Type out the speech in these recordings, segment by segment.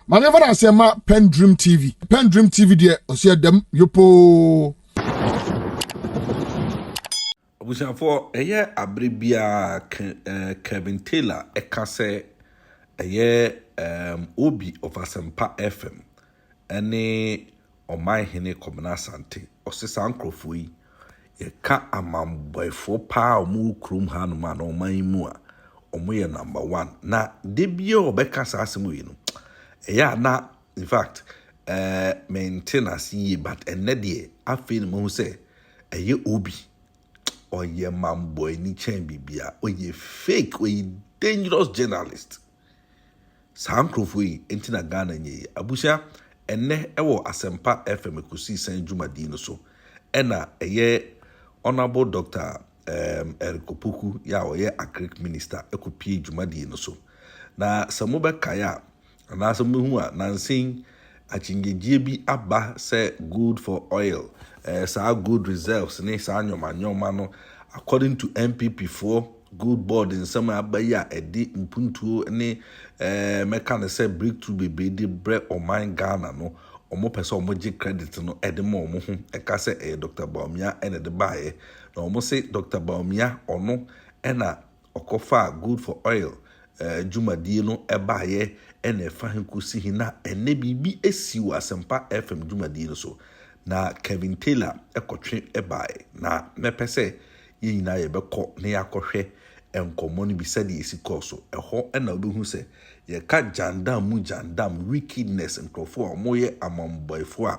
Manever Asempa Pen Dream TV. Pen Dream TV there, osia dem yopo. For a year, Abribia Kevin Taylor, a case a year Obi of Asempa FM, any or my hene common sante, or Sisan Crofui, ye ka amam boy 4 power mu krum hanuman or my mua, or we number 1. Na debio Becca Sassimuino. Yeah, na in fact, maintenance ye, but a neddy, I feel mo say, a ye Obi. Or ye man boy ni chen bibia, or ye fake, or ye dangerous journalist. Sam Crofui, Intina Ghana ye, Abusha, and ne ewo Asempa FM kusi Saint Jumadino so. Ena a ye honorable Dr. Opoku, ya or ye a Greek minister, ekupi Jumadino so. Na samoba kaya, and as a muhua, nansing, a chingeji abba say good for oil. Sa good reserves ne sa anyomano according to MPP4 good board in some abaya edi mpuntuo ne meka ne say breakthrough bebe di bre o man Ghana no omo pese omo gi credit no edemo omo ho eka say Dr. Baumia ene de bae na omo say Dr. Baumia ono ena okofa good for oil Jumadie no ebaye ene fa henkusi hina ene bibi esi wa Asempa FM Jumadie no so na Kevin Taylor ekotwe ebae na mepese ye nyina ye beko na yakohwe enkomo ni bisadi esi koso eho na obehu se ye ka jandam wickedness nkrofo omoye amamboyfo a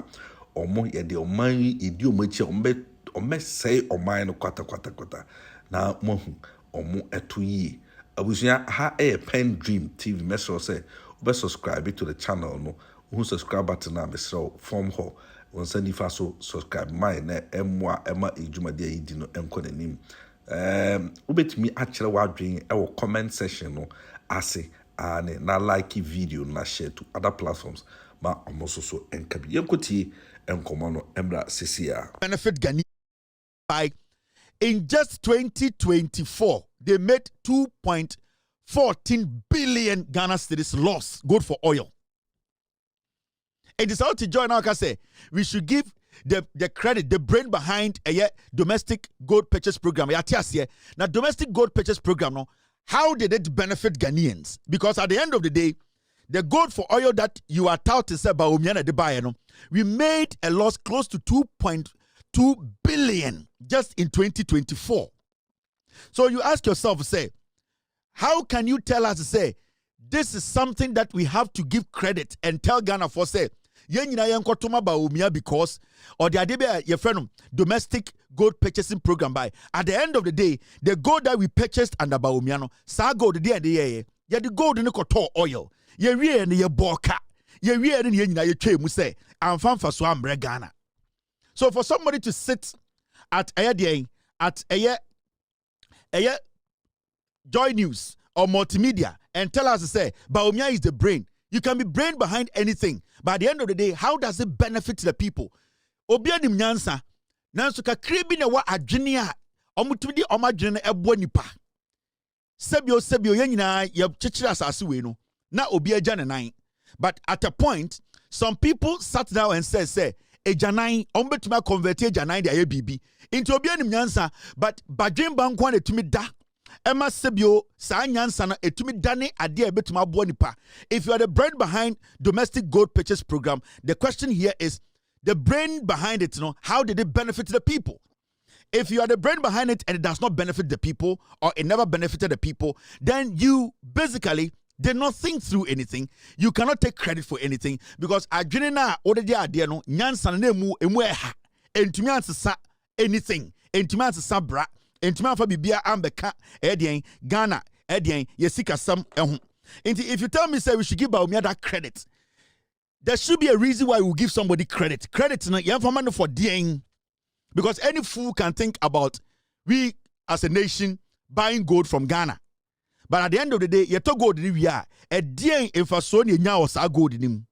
omo ye de oman edi omachi ombe say oman no kwata na mohu omo eto yi abusuya ha Pen Dream TV mesro say obe subscribe to the channel no who subscribe button na mesro form ho on send if so subscribe my na emwa ema ejumade yidi no enko nanim ubetimi akere wadwen e wo comment section no ase ane na like video na share to other platforms ma omoso so enkabi yenkoti enkomo no embra sesia benefit Ghanaians by in just 2024 they made 2.14 billion Ghana cedis loss good for oil. It is how to join our say we should give the credit, the brain behind a domestic gold purchase program. Now, domestic gold purchase program, no, how did it benefit Ghanaians? Because at the end of the day, the gold for oil that you are touted to say by Umiana de Bayano, we made a loss close to 2.2 billion just in 2024. So you ask yourself, say, how can you tell us, say, this is something that we have to give credit and tell Ghana for, say, because or the idea your friend domestic gold purchasing program by at the end of the day the gold that we purchased under Baumiano sa gold the gold in the oil ye wie ne ye boka ye wie ne ye nyina ye twemu say amfa so ambre Ghana. So for somebody to sit at Joy News or multimedia and tell us to say Baumia is the brain. You can be brain behind anything, but at the end of the day, how does it benefit the people? Obianim nyansa, nansuka kribi na wa adwene a omutudi omadwene ebo nipa. Sebio yenyina ye chichira asase we no. Na obi agya ne nan. But at a point, some people sat down and said, say, ejanan, ombetuma convert ejanan de aye bibi. Into obianim nyansa, but badwen bankwa na tumi da. Emma Sebio, Sanyansana, etumi dane ade betuma bo nipa. If you are the brain behind domestic gold purchase program, the question here is the brain behind it, how did it benefit the people? If you are the brain behind it and it does not benefit the people or it never benefited the people, then you basically did not think through anything. You cannot take credit for anything because adwene already ade no nyansa na emu eha entumi ansesa anything entumi ansesa bra entumi afa bibia ambeka Ghana yesika sam ehu. If you tell me say we should give Baumia that credit, there should be a reason why we will give somebody credit. Credit na yamfa for dien. Because any fool can think about we as a nation buying gold from Ghana. But at the end of the day, you talk gold in we are a dien if a son nya was a gold in him.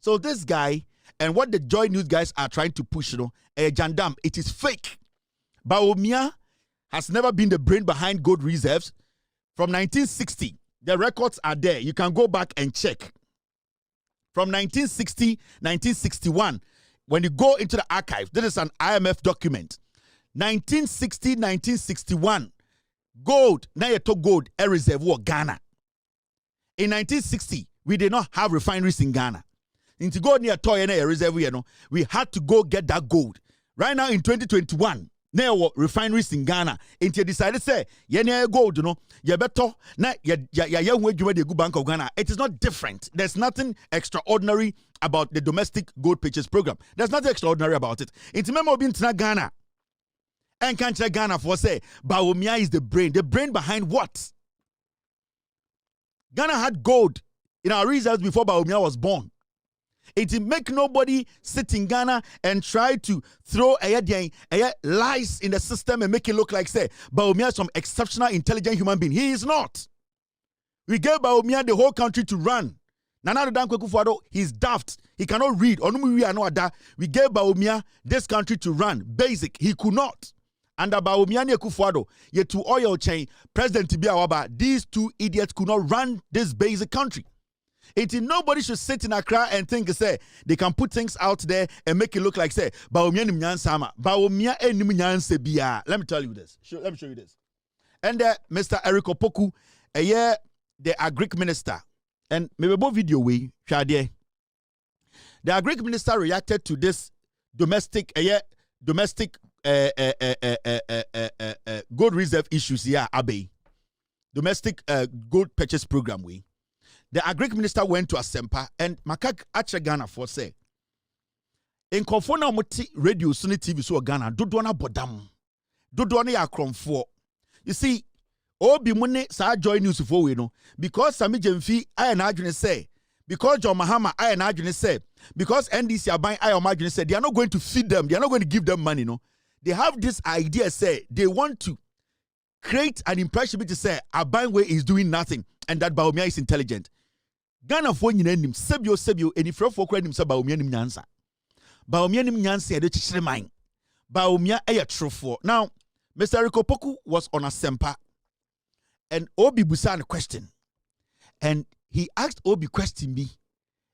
So this guy and what the Joy News guys are trying to push, a jandam, it is fake. Baumia has never been the brain behind gold reserves. From 1960, the records are there. You can go back and check. from 1960, 1961. When you go into the archive, this is an IMF document. 1960, 1961, gold, now you took gold, a reserve war Ghana. In 1960, we did not have refineries in Ghana. Into gold near toy and a reserve, you know, we had to go get that gold. Right now in 2021, now refineries in Ghana. Into decided say, yeah, gold, you know, you better na the good Bank of Ghana. It is not different. There's nothing extraordinary about the domestic gold purchase program. There's nothing extraordinary about it. Into memo being Ghana. And can't Ghana for say, Bawumia is the brain behind what? Ghana had gold in our reserves before Bawumia was born. It make nobody sit in Ghana and try to throw lies in the system and make it look like, say, Bawumia is some exceptional, intelligent human being. He is not. We gave Bawumia the whole country to run. Nana Dan Kwekufuado, he's daft. He cannot read. We gave Bawumia this country to run. Basic. He could not. Under Bawumia and Kwekufuado, yet to oil chain, President Tibiawaba, these two idiots could not run this basic country. Nobody should sit in Accra and think, say, they can put things out there and make it look like, say, Bawumia ni mnyansama. Bawumia ni mnyanse biya. Let me tell you this. Let me show you this. And Mr. Eric Opoku, the Agric minister, and maybe both video we the Agric minister reacted to this domestic gold reserve issues here, Abbey. Domestic gold purchase program we. The Agric minister went to Asempa and Makak Ghana for say, in Confona Moti radio Sunni TV so Ghana, Dodwana Bodam, Dodwana Yakrom for. You see, Obi Mune sa join news for we know, because Sami Jemfi, I and Adrian say, because John Mahama, I and Adrian say, because NDC are buying, I and Adrian say, they are not going to feed them, they are not going to give them money, no. They have this idea, say, they want to create an impression to say, Abangwe is doing nothing, and that Bawumia is intelligent. Ghana for nim sebio and if for credit himself Bawumia nim nyansa. Bawumia nim nyansa de chichire man. Bawumia true for. Now, Mr. Opoku was on Asempa and Obi busa a question. And he asked Obi question me.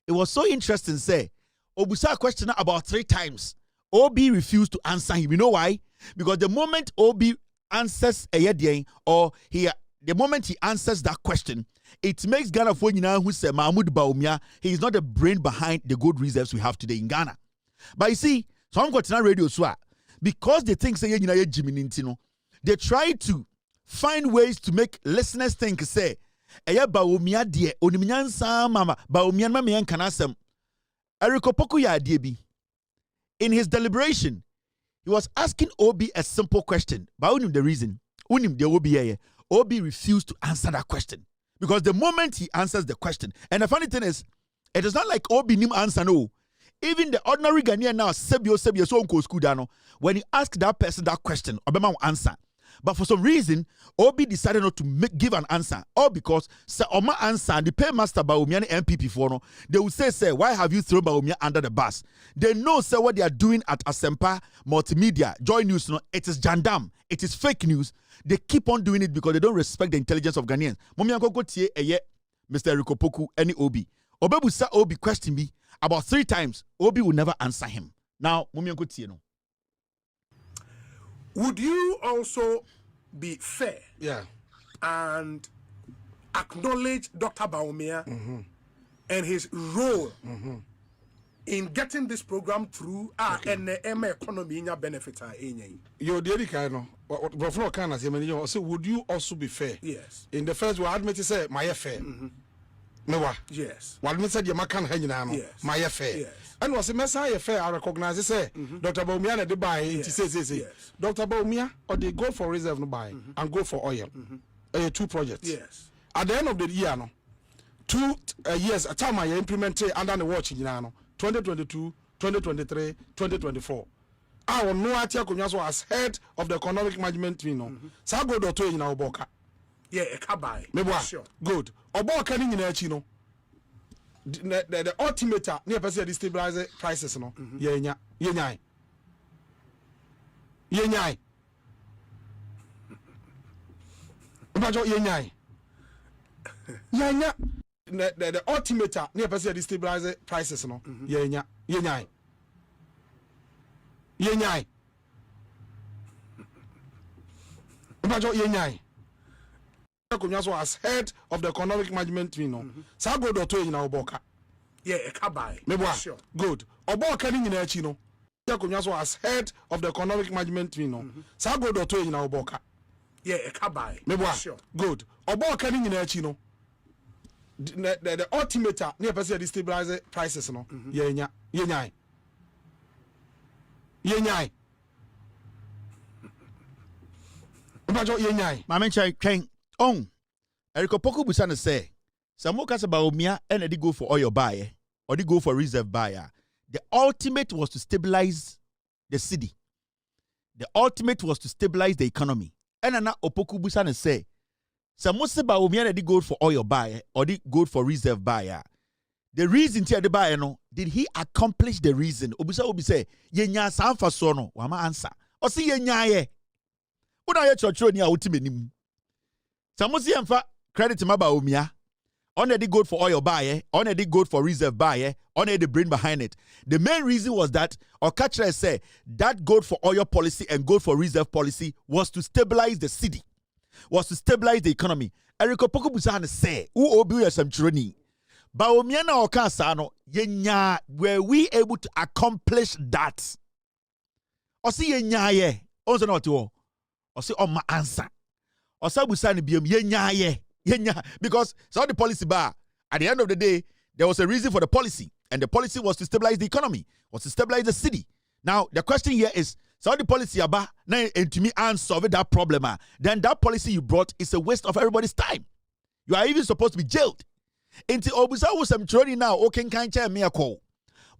It was so interesting, say, Obusa a question about 3 times. Obi refused to answer him. You know why? Because the moment Obi answers or the moment he answers that question, it makes Ghana for who say Mahmoud Bawumia, he is not the brain behind the gold reserves we have today in Ghana. But you see, some got na radio so because they think say they try to find ways to make listeners think say Bawumia de onimnyansa mama Bawumia ma me kanasem. Eric Opoku ya de bi. In his deliberation, he was asking Obi a simple question. But unim the reason. Unim the Obi Obi refused to answer that question. Because the moment he answers the question, and the funny thing is, it is not like Obi nim answer no. Even the ordinary Ghanaian now, sebio so unko school dano. When you ask that person that question, Obama will answer. But for some reason, Obi decided not to give an answer. All because say Oma answer the paymaster Bawumia and MPP for no. They will say, why have you thrown Bawumia under the bus? They know say what they are doing at Asempa Multimedia, Joy News, no, it is jandam, it is fake news. They keep on doing it because they don't respect the intelligence of Ghanaians. Mumia go tie Mr. Eric Opoku any Obi. Obebu sa Obi question me about 3 times. Obi will never answer him. Now, Mumia go tie no. Would you also be fair, and acknowledge Dr. Bawumia and his role in getting this program through and the economy in your benefit? You're the kind of so would you also be fair? Yes. In the first one, admit to say my affair. Yes. What me said you makan hanging my affair. Yes. And was a messiah fair, I recognize it, say, Dr. Bawumia and the buy, it says, Dr. Bawumia, or they go for reserve no buy and go for oil. 2 projects. Yes. At the end of the year, no, 2 years, a time I implemented under the watching, 2022, 2023, 2024. I will know as head of the economic management, so go to in our boka. Yeah, a cabai. Sure. Good. Oboka in Chino. The ultimate near person destabilize prices no yenya the ultimate near person destabilize prices no yenya as head of the economic management team no sa go do to yina oboka e ka buy sure good oboka ni nyina achi no as head of the economic management team no sa go do to yina oboka e ka buy sure good oboka ni nyina achi no the ultimate near person destabilize prices no yenya Mame Chen on Opoku Busana say Samoka Sabaumia and they go for oil buyer or they go for reserve buyer. The ultimate was to stabilize the city. The ultimate was to stabilize the economy. And now Opoku Busana say Samosa Baumia and they go for oil buyer or they go for reserve buyer. The reason to the buyer no did he accomplish the reason? Obusa say yenya sanfa sono wama answer. O si yenya ye. Una ye chocho ni ultimate nim. Samosi emfa credit maba omia. On the good for oil buyer, on the good for reserve buyer, on the brain behind it. The main reason was that Okachre said that good for oil policy and good for reserve policy was to stabilize the city, was to stabilize the economy. Eriko Opoku Busana say, "U obi yasam chironi." Baomia na okasa no yenya were we able to accomplish that? Osi yenya ye. Onso na otiwo. Osi on my answer. Osabusani biom yenya because so the policy bar at the end of the day there was a reason for the policy and the policy was to stabilize the economy, was to stabilize the city. Now the question here is so the policy aba na to me and solve that problem then that policy you brought is a waste of everybody's time. You are even supposed to be jailed. Inti obusa wo sam troni now o kenkan cha me akọ.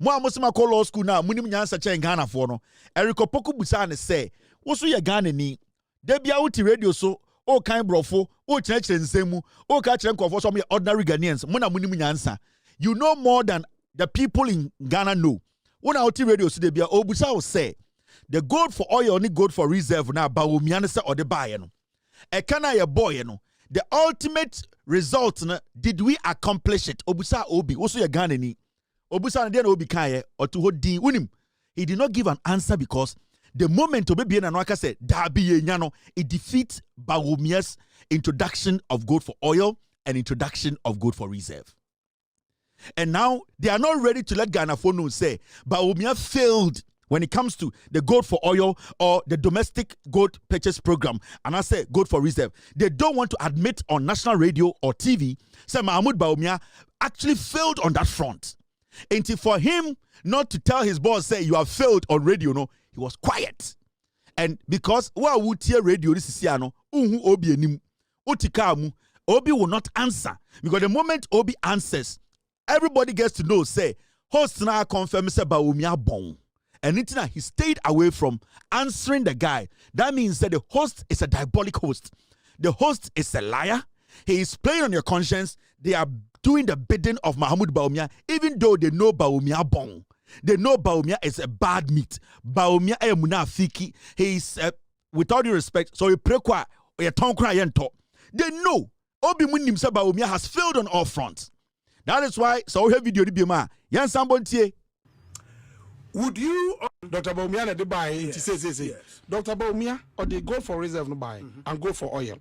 Mo amosima call law school now munim nyansa cha Ghana for no. Eriko Opoku busa ne say wo so ye Ghana ni de bia wuti radio so o kan brofo o chenechere nsemu o ka chere nkofo so ordinary Ghanaians mo na munim nyansa. You know more than the people in Ghana know. When I radio so de bia obusa wo say the gold for oil only gold for reserve na ba omia ne say o de buy no. E kana ye boy no. The ultimate result na did we accomplish it? Obusa obi wo so ye Ghana ni. Obusa na de na obi kan ye or to hold din unim. He did not give an answer because the moment Obebi and Anwaka said, Dabi Yenyano, it defeats Bawomia's introduction of gold for oil and introduction of gold for reserve. And now they are not ready to let Ghana Fono say Bawomia failed when it comes to the gold for oil or the domestic gold purchase program. And I say gold for reserve. They don't want to admit on national radio or TV, say Mahmoud Bawumia actually failed on that front. And for him not to tell his boss, say you have failed on radio, no, he was quiet. And because wa would hear radio this is no, Obi enim, Otikamu, Obi will not answer. Because the moment Obi answers, everybody gets to know, say, host na confirm say Bawumia bon. And he stayed away from answering the guy. That means that the host is a diabolic host. The host is a liar. He is playing on your conscience. They are doing the bidding of Mahmoud Bawumia, even though they know Bawumia bon. They know Bawumia is a bad meat. Bawumia is munafiki. He is, with all due respect, so you pray kwa, or you tongue cry and talk. They know. Obi Munim say Bawumia has failed on all fronts. That is why, so we have video di yan somebody. Would you, Dr. Bawumia na dey buy? Yes. Dr. Bawumia or they go for reserve no buy and go for oil.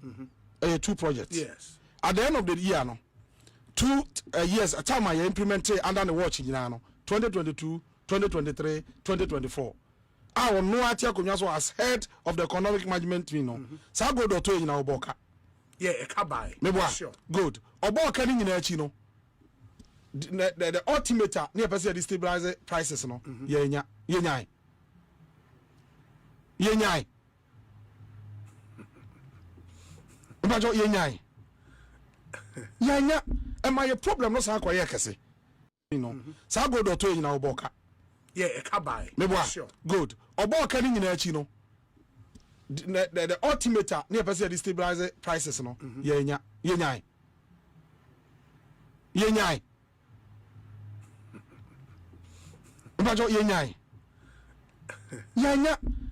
Two projects. Yes. At the end of the year, no, 2 years a time I implemented under the watch in 2022, 2023, 2024. I will know Atia as head of the economic management team. No, so I go to in our boka. I can buy. Sure. Good. Oboka ni nyina achi no. The ultimate near person destabilize prices no. Yenya. Mbajo yenya. Am I a problem no sa kwa yekese? You know. So I go to in our boka. I can buy. Sure. Good. Oboka ni nyina achi no. The ultimate near person destabilize prices no. Yenya. Mbajo yenya.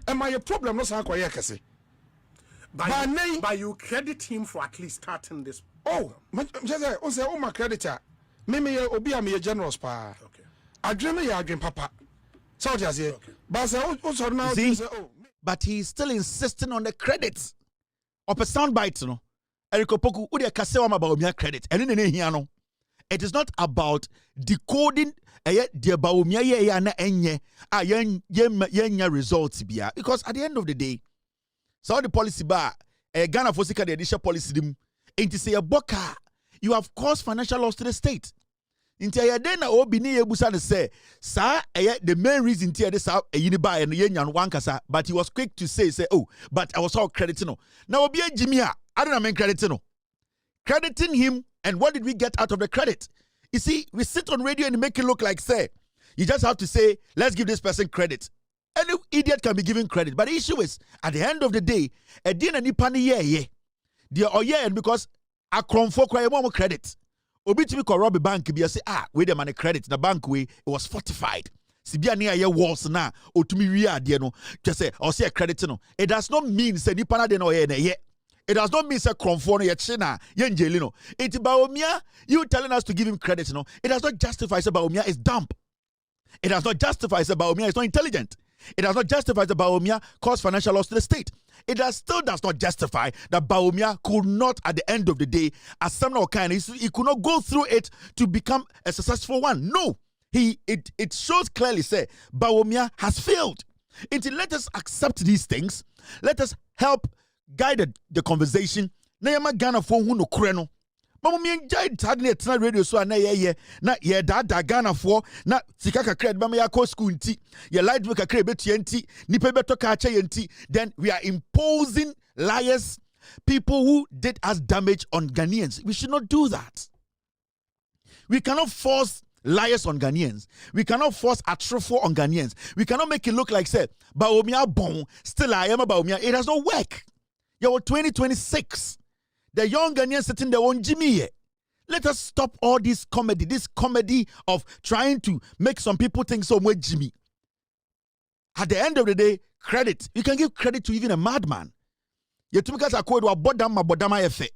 Am I a problem no sa kwa yekese? But you credit him for at least starting this Oh, just say, oh, my creditor. Me obi am generous pa. Okay. Adwene ya adwen papa. So what you say? But say also now See? say oh. But he's still insisting on the credits. Of a soundbite, no. Eric Opoku, who de kase wa about Baumia credit. And in the it is not about decoding the Baumia ya na enye yenya results bia. Because at the end of the day, so the policy bar Ghana for the additional policy dim into say a boka, you have caused financial loss to the state. Into a then obi ni ebusa say, sir, the main reason here this yiniba and yenyan wankasa, but he was quick to say, oh, but I was all crediting no. Now obi Jimmy, I don't mean crediting no. Crediting him, and what did we get out of the credit? You see, we sit on radio and make it look like say, you just have to say, let's give this person credit. Any idiot can be given credit, but the issue is, at the end of the day, a din and nipani ye, dear or yeah, and because a cromfo cry more credit. Obi to me rob a bank be say wait the money credit the bank way it was fortified. Sibia near your walls na or to me we are dear no just say or say a credit no. It does not mean say nipa na de no ye. It does not mean say cromfo no ye china yen jelino. It Baumia you telling us to give him credit no. It does not justify say Baumia is dumb. It does not justify say Baumia is not intelligent. It does not justify that Baumia caused financial loss to the state. It still does not justify that Baumia could not, at the end of the day, as some kind, he could not go through it to become a successful one. No, it shows clearly say Baumia has failed. Until let us accept these things, let us help guide the conversation. Na yama Ghana for who no kreno. Mama mi enjoy tadne tena radio so na ye na ye da Ghana for na sika kakra ba ya ko school nti ye light book kakra betu nti nipa beto ka ache nti then we are imposing liars, people who did us damage on Ghanaians. We should not do that. We cannot force liars on Ghanaians. We cannot force atrofo on Ghanaians. We cannot make it look like say Baumia bon still I am Baumia. It does not work. You're 2026. The young Ghanaians sitting there on Jimmy. Let us stop all this comedy of trying to make some people think so much Jimmy. At the end of the day, credit. You can give credit to even a madman. You to because I call you bodama efe.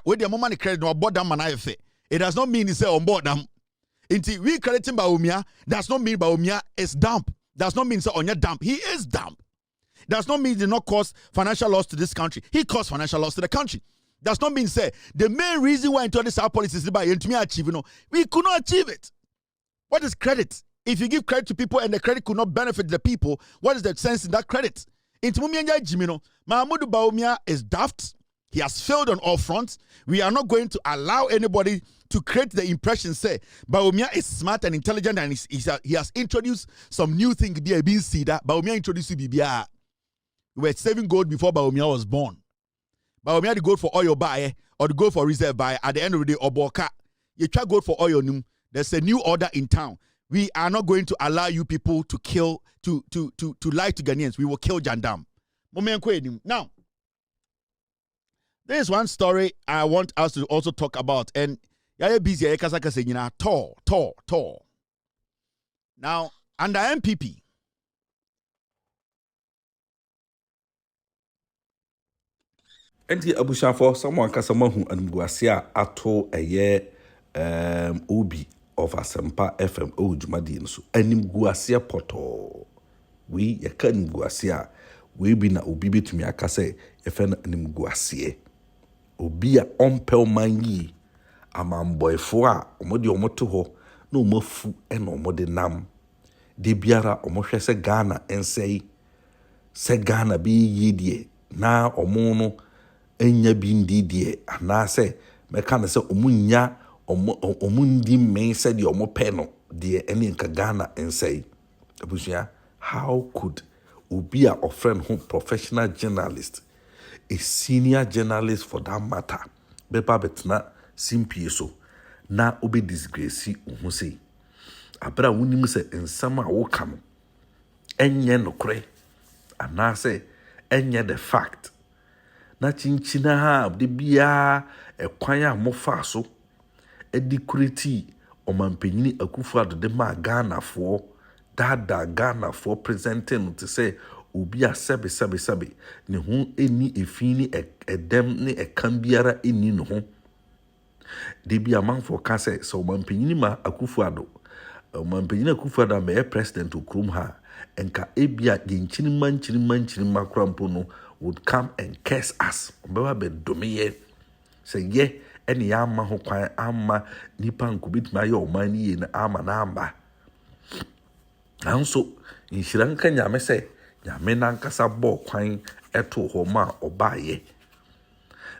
With the money credit no bodama na efe. It does not mean it's on board them. Until we crediting Baumia, does not mean Baumia is dumb. Does not mean say on your dumb. He is dumb. Does not mean he did not cause financial loss to this country. He caused financial loss to the country. Does not mean say the main reason why into this our policy is by to me achieve we could not achieve it. What is credit? If you give credit to people and the credit could not benefit the people, what is the sense in that credit? Into Mumianja Jimino, Mahmoud Baumia is daft. He has failed on all fronts. We are not going to allow anybody to create the impression say Baumia is smart and intelligent and he has introduced some new thing. Baumia introduced BBR. We were saving gold before Baumia was born. Baumia the gold for oil buy or the gold for reserve buy at the end of the day Oboka. You try gold for oil num. There's a new order in town. We are not going to allow you people to kill to lie to Ghanaians. We will kill Jandam. Now, there is one story I want us to also talk about, and you're busy. Tall. Now, under MPP. Enti abushafo someone kasa mahu animguase a ato obi of Asempa FM o dwumadi nso animguase poto we yaka animguase a we bi na obi betumi aka say yefe na animguase obi a ompel manyi amamboyfo a omode omoto ho na omafu na omode nam de biara omohwe se Ghana ensei se Ghana bi yidie na omo no enya bindi die anase meka na se omunya omundi men se de omope no de ene nka Ghana ensei abusia. How could obi a friend who professional journalist, a senior journalist for that matter, beba betna simpie so na obi disgrace uhu sei abra wunim se ensam a wo ka no enye nokre anase enye the fact na chinchina ha de bia ekwan a mofa so edikurity omampanyini Akufo-Addo de ma Ghana for dada Ghana for presenting to say obi a sebe ne ho eni efini edem ne ekambiara eni no ho de bi amanfo ka sɛ sɛ ɔmampanyini ma Akufo-Addo ɔmampanyini Akufo-Addo amɛyɛ president okurom ha enka ebia de nkyinima kora mpo no would come and curse us ɔbɛba bɛdome yɛ sɛ yɛ ɛne yɛ ama ho kwan ama nipa nkobitumi ayɛ ɔman no yie no ama na amba nanso nhyira nka nyame sɛ nyame nankasa bɔɔ kwan ɛto hɔ ma ɔbaayɛ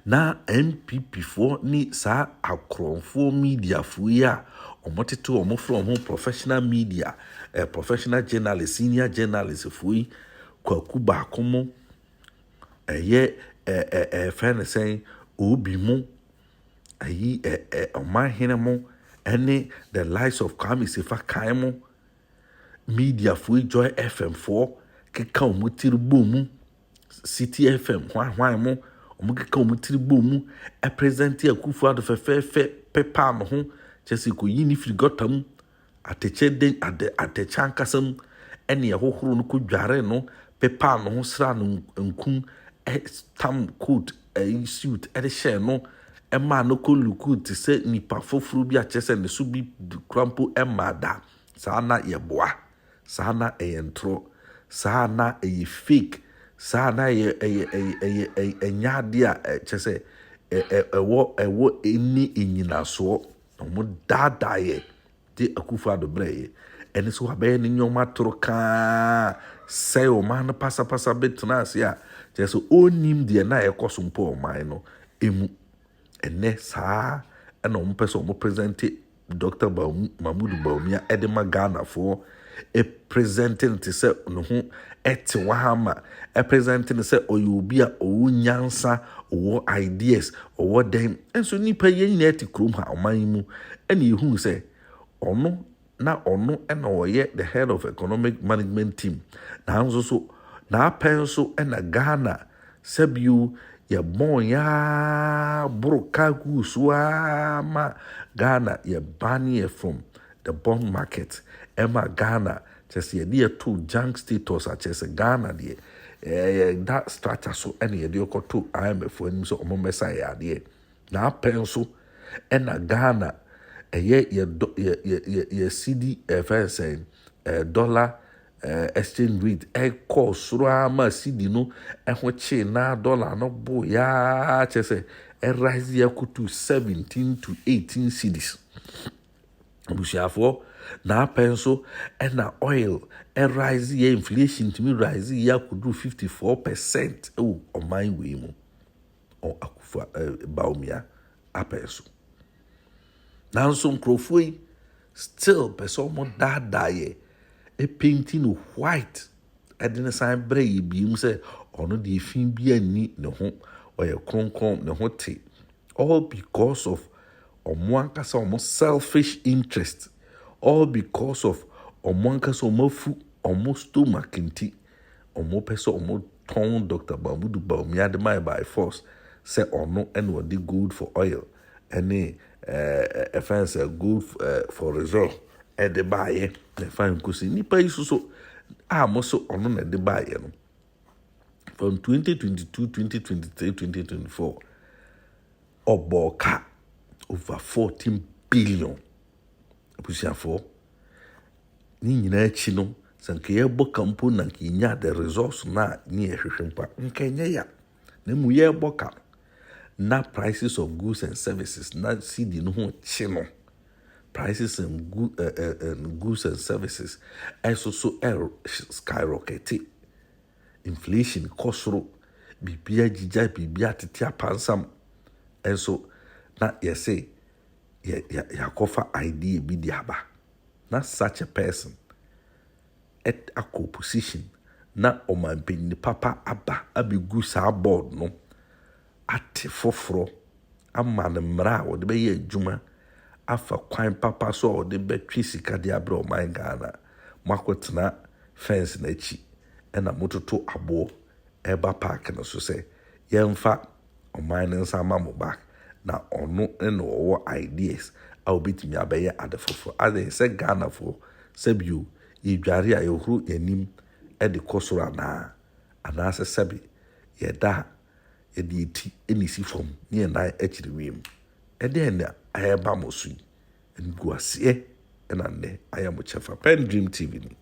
na MPP foɔ ni saa akorɔmfoɔ media foɔ yi a ɔmotete ɔmofrɛ ɔmo professional media professional journalist senior journalist foɔ yi kwaku baako mo ɛyɛ fɛn ne sɛn obi mo ayi ɔmanhene mo ɛne the likes of Kwame Sefa kan mo media foɔ Joy FM foɔ keka ɔmo tiri bɔ mu City FM hwan mo ɔmo keka ɔmo tiri bɔ mu present Akufo-Addo fɛfɛɛfɛ pepa no ho kyɛsɛ ko yi ni firi gɔta mu atɛkyɛ den atɛkyɛ ankasa mu ɛne ɛhohoro no ko dware no pepa no ho sra no nkum tam coat suit ɛde hyɛ no ɛma no ko luku te sɛ nipa foforo bi akyɛsɛ ne so bi krampo ɛma da saa na yɛboa saa na ɛyɛ ntoro saa na ɛyɛ fake saa na ɛyɛ ɛnyade a kyɛsɛ ɛwɔ ɛni enyinasoɔ ɔmo daadaeɛ de Akufo-Addo brɛɛ ɛne so wabɛyɛ ne nyɔma toro kaa sɛ ɔman no pasapasa bɛtena ase a kyerɛ sɛ ɔnim deɛ na ɛkɔ so mpo ɔman no emu ɛnɛ saa ɛna ɔmo pɛ sɛ ɔmo presente Dr. Mahmoud Bawumia ɛde ma Ghanafoɔ presenting te sɛ ne ho ɛte wahama presenting sɛ ɔyɛ obi a ɔwɔ nyansa ɔwɔ ideas ɔwɔ den nso nipa yɛ nyinaa ɛte kurom ha ɔman yi mu ɛna ehu sɛ ɔno ɛna ɔyɛ the head of economic management team nanso so n'apɛ nso ɛna Ghana sɛbio yɛbɔn ya boro kagu so ma Ghana yɛbane yɛ from the bond market ɛma Ghana kyɛsɛ yɛde yɛto junk status a kyɛsɛ Ghana deɛ that structure so ɛna yɛde yɛkɔto IMF anim sɛ ɔmo mɛsa yɛ adeɛ n'apɛ nso ɛna Ghana ɛyɛ yɛ CD fɛnsɛn dollar exchange rate ɛkɔ soro ama CD no ɛho kye na dollar no bo ya kyɛsɛ ɛrise yɛkoto 17 to 18 cedis abusuafoɔ n'apɛ nso ɛna oil ɛrise yɛ inflation tumi rise yɛ akodo 54% ɛwɔ ɔman wei mu Akufo Bawumia apɛ nso nanso nkurɔfoɔ yi still pɛ sɛ ɔmo daadaeɛ painting no white ɛde ne san brɛ yɛ biem sɛ ɔno deɛ fi bi ani ne ho ɔyɛ kronkron ne ho te all because of ɔmo ankasa ɔmo selfish interest all because of ɔmo ankasa ɔmo afu ɔmo stomach nti ɔmo pɛ sɛ ɔmo tɔn Dr. Mahmoud Bawumia de ma by force sɛ ɔno ɛna ɔde gold for oil ɛne ɛfɛn sɛ gold for reserve ɛde baayɛ na ɛfɛn nkosi nipa yi soso a mo so ɔno na ɛde baayɛ no from 2022 2023 2024 ɔbɔ ka over 14 billion abusuafoɔ ne nyinaa akyi no sɛ nka yɛbɔ kampo na nka yɛnya the resource na ne yɛhwehwɛ mpa nka ɛnyɛ ya na mu yɛbɔ ka na prices of goods and services na CD no ho kye no prices and goods and services ɛso so skyrocket inflation kɔsoro bibia gigya bibia tete apansam ɛso na yɛse yɛakɔfa idea bi di aba na such a person at a position na ɔmanpanyin papa aba abɛgu saa board no ate foforɔ ama ne mmara a wɔde bɛyɛ adwuma afa kwan papa so a wɔde bɛtwe sika de abrɛ ɔman Ghana makɔtena fence n'akyi ɛna mototo aboɔ ɛba park no so sɛ yɛmfa ɔman no nsa ama mo back na ɔno ne ɔwɔ ideas a obetumi abɛyɛ ade foforɔ ade sɛ Ghanafoɔ sɛbio yɛdware a yɛhoro yɛnim ɛde kɔ soro anaasɛ sɛbi yɛda yɛde eti ɛnisi fam ne yɛnan akyiri wiem ɛdɛn na ayɛba mo so yi nguaseɛ ɛna nnɛ ayɛ mo kyɛfa Pen Dream TV ni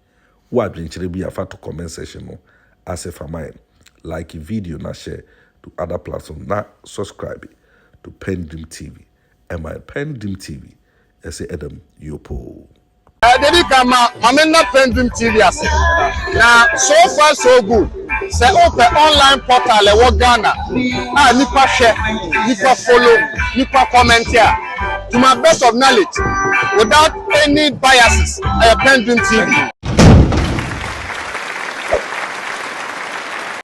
wo adwenkyerɛ bi afa to comment section no ase fa mine like video na share to other platforms na subscribe to Pen Dream TV and my Pen Dream TV ɛsɛ Adam Yopo. Dedi kama mamena Pen Dream TV ase. Na so far so good. Say open online portal e wo Ghana. Nipa share, nipa follow, nipa comment here. To my best of knowledge, without any biases, Pen Dream TV.